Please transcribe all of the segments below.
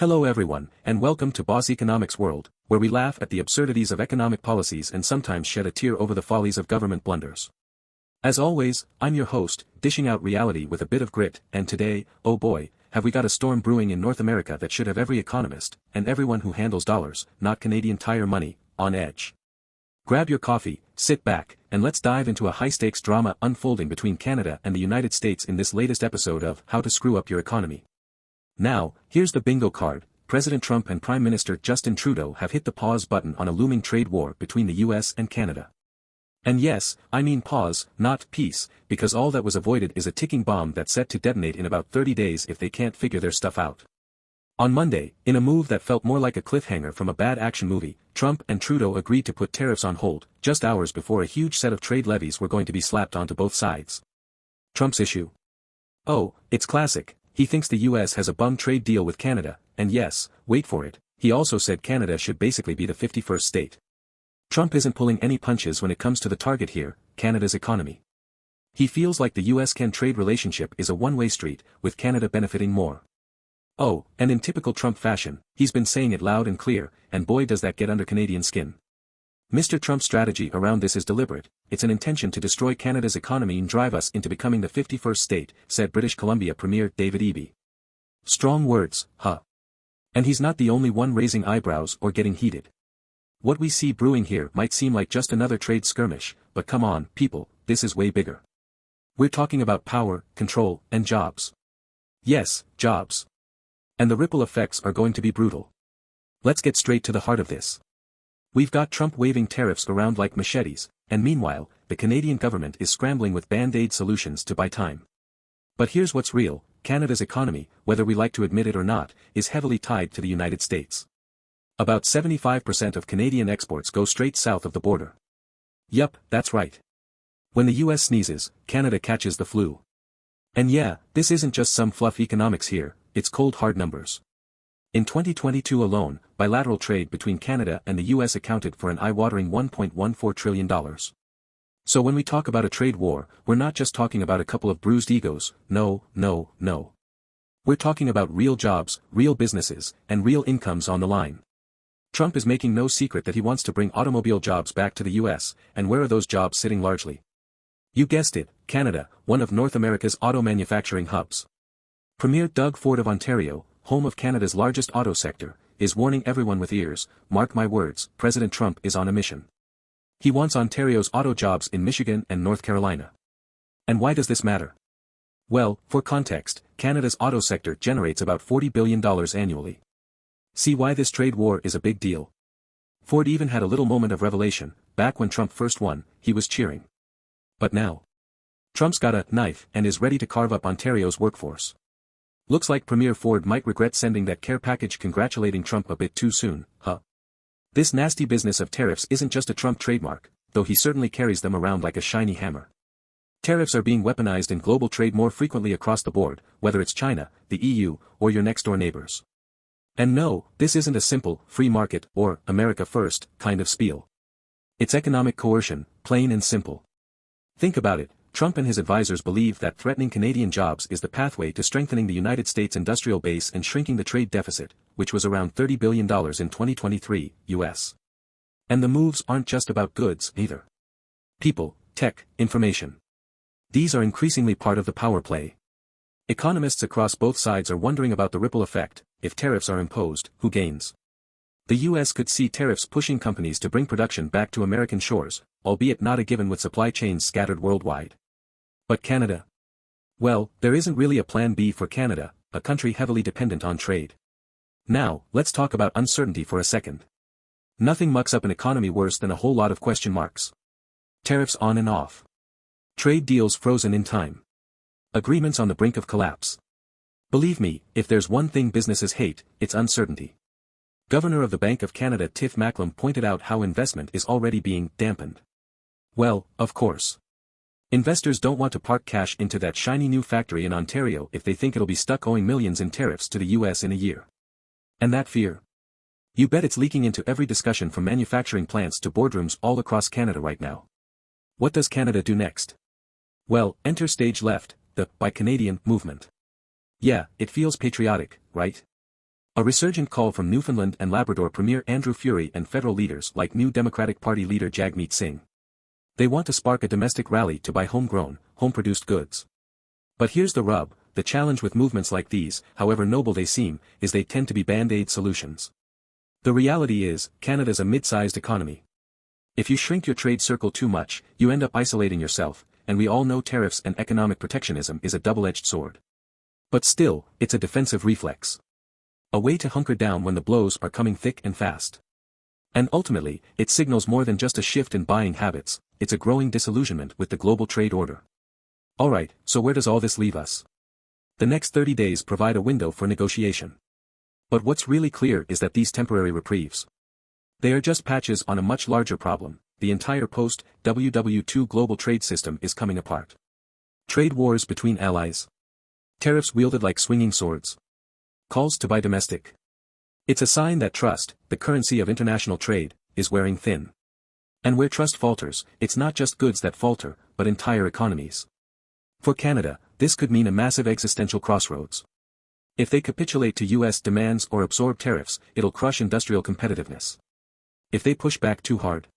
Hello everyone, and welcome to Boss Economics World, where we laugh at the absurdities of economic policies and sometimes shed a tear over the follies of government blunders. As always, I'm your host, dishing out reality with a bit of grit, and today, oh boy, have we got a storm brewing in North America that should have every economist, and everyone who handles dollars, not Canadian Tire money, on edge. Grab your coffee, sit back, and let's dive into a high-stakes drama unfolding between Canada and the United States in this latest episode of How to Screw Up Your Economy. Now, here's the bingo card. President Trump and Prime Minister Justin Trudeau have hit the pause button on a looming trade war between the US and Canada. And yes, I mean pause, not peace, because all that was avoided is a ticking bomb that's set to detonate in about 30 days if they can't figure their stuff out. On Monday, in a move that felt more like a cliffhanger from a bad action movie, Trump and Trudeau agreed to put tariffs on hold, just hours before a huge set of trade levies were going to be slapped onto both sides. Trump's issue? Oh, it's classic. He thinks the US has a bum trade deal with Canada, and yes, wait for it, he also said Canada should basically be the 51st state. Trump isn't pulling any punches when it comes to the target here, Canada's economy. He feels like the US-Can trade relationship is a one-way street, with Canada benefiting more. Oh, and in typical Trump fashion, he's been saying it loud and clear, and boy does that get under Canadian skin. Mr. Trump's strategy around this is deliberate. It's an intention to destroy Canada's economy and drive us into becoming the 51st state, said British Columbia Premier David Eby. Strong words, huh? And he's not the only one raising eyebrows or getting heated. What we see brewing here might seem like just another trade skirmish, but come on, people, this is way bigger. We're talking about power, control, and jobs. Yes, jobs. And the ripple effects are going to be brutal. Let's get straight to the heart of this. We've got Trump waving tariffs around like machetes, and meanwhile, the Canadian government is scrambling with band-aid solutions to buy time. But here's what's real, Canada's economy, whether we like to admit it or not, is heavily tied to the United States. About 75% of Canadian exports go straight south of the border. Yup, that's right. When the US sneezes, Canada catches the flu. And yeah, this isn't just some fluff economics here, it's cold hard numbers. In 2022 alone, bilateral trade between Canada and the US accounted for an eye-watering $1.14 trillion. So when we talk about a trade war, we're not just talking about a couple of bruised egos, no. We're talking about real jobs, real businesses, and real incomes on the line. Trump is making no secret that he wants to bring automobile jobs back to the US, and where are those jobs sitting largely? You guessed it, Canada, one of North America's auto manufacturing hubs. Premier Doug Ford of Ontario, home of Canada's largest auto sector, is warning everyone with ears, mark my words, President Trump is on a mission. He wants Ontario's auto jobs in Michigan and North Carolina. And why does this matter? Well, for context, Canada's auto sector generates about $40 billion annually. See why this trade war is a big deal? Ford even had a little moment of revelation. Back when Trump first won, he was cheering. But now, Trump's got a knife and is ready to carve up Ontario's workforce. Looks like Premier Ford might regret sending that care package congratulating Trump a bit too soon, huh? This nasty business of tariffs isn't just a Trump trademark, though he certainly carries them around like a shiny hammer. Tariffs are being weaponized in global trade more frequently across the board, whether it's China, the EU, or your next-door neighbors. And no, this isn't a simple, free market, or, America first, kind of spiel. It's economic coercion, plain and simple. Think about it. Trump and his advisors believe that threatening Canadian jobs is the pathway to strengthening the United States industrial base and shrinking the trade deficit, which was around $30 billion in 2023, US. And the moves aren't just about goods, either. People, tech, information. These are increasingly part of the power play. Economists across both sides are wondering about the ripple effect. If tariffs are imposed, who gains? The US could see tariffs pushing companies to bring production back to American shores, albeit not a given with supply chains scattered worldwide. But Canada? Well, there isn't really a plan B for Canada, a country heavily dependent on trade. Now, let's talk about uncertainty for a second. Nothing mucks up an economy worse than a whole lot of question marks. Tariffs on and off. Trade deals frozen in time. Agreements on the brink of collapse. Believe me, if there's one thing businesses hate, it's uncertainty. Governor of the Bank of Canada Tiff Macklem pointed out how investment is already being dampened. Well, of course. Investors don't want to park cash into that shiny new factory in Ontario if they think it'll be stuck owing millions in tariffs to the US in a year. And that fear? You bet it's leaking into every discussion from manufacturing plants to boardrooms all across Canada right now. What does Canada do next? Well, enter stage left, the Buy Canadian movement. Yeah, it feels patriotic, right? A resurgent call from Newfoundland and Labrador Premier Andrew Furey and federal leaders like New Democratic Party leader Jagmeet Singh. They want to spark a domestic rally to buy homegrown, home-produced goods. But here's the rub, the challenge with movements like these, however noble they seem, is they tend to be band-aid solutions. The reality is, Canada's a mid-sized economy. If you shrink your trade circle too much, you end up isolating yourself, and we all know tariffs and economic protectionism is a double-edged sword. But still, it's a defensive reflex. A way to hunker down when the blows are coming thick and fast. And ultimately, it signals more than just a shift in buying habits, it's a growing disillusionment with the global trade order. Alright, so where does all this leave us? The next 30 days provide a window for negotiation. But what's really clear is that these temporary reprieves. They are just patches on a much larger problem. The entire post-WW2 global trade system is coming apart. Trade wars between allies. Tariffs wielded like swinging swords. Calls to buy domestic. It's a sign that trust, the currency of international trade, is wearing thin. And where trust falters, it's not just goods that falter, but entire economies. For Canada, this could mean a massive existential crossroads. If they capitulate to US demands or absorb tariffs, it'll crush industrial competitiveness. If they push back too hard,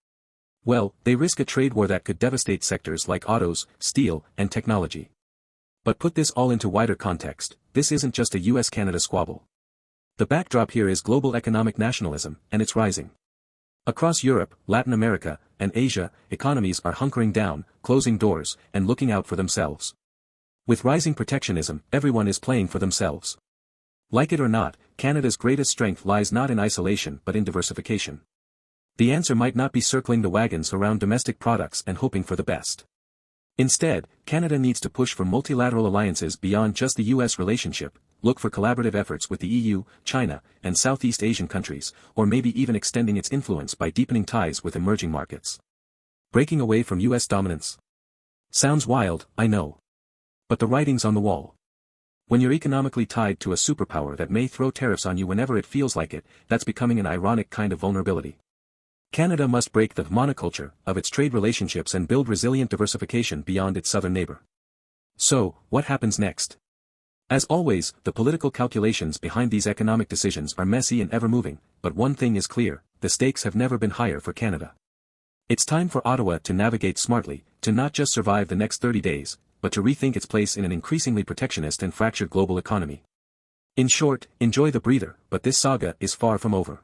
well, they risk a trade war that could devastate sectors like autos, steel, and technology. But put this all into wider context, this isn't just a US-Canada squabble. The backdrop here is global economic nationalism, and it's rising. Across Europe, Latin America, and Asia, economies are hunkering down, closing doors, and looking out for themselves. With rising protectionism, everyone is playing for themselves. Like it or not, Canada's greatest strength lies not in isolation but in diversification. The answer might not be circling the wagons around domestic products and hoping for the best. Instead, Canada needs to push for multilateral alliances beyond just the US relationship, look for collaborative efforts with the EU, China, and Southeast Asian countries, or maybe even extending its influence by deepening ties with emerging markets. Breaking away from US dominance. Sounds wild, I know. But the writing's on the wall. When you're economically tied to a superpower that may throw tariffs on you whenever it feels like it, that's becoming an ironic kind of vulnerability. Canada must break the monoculture of its trade relationships and build resilient diversification beyond its southern neighbor. So, what happens next? As always, the political calculations behind these economic decisions are messy and ever-moving, but one thing is clear, the stakes have never been higher for Canada. It's time for Ottawa to navigate smartly, to not just survive the next 30 days, but to rethink its place in an increasingly protectionist and fractured global economy. In short, enjoy the breather, but this saga is far from over.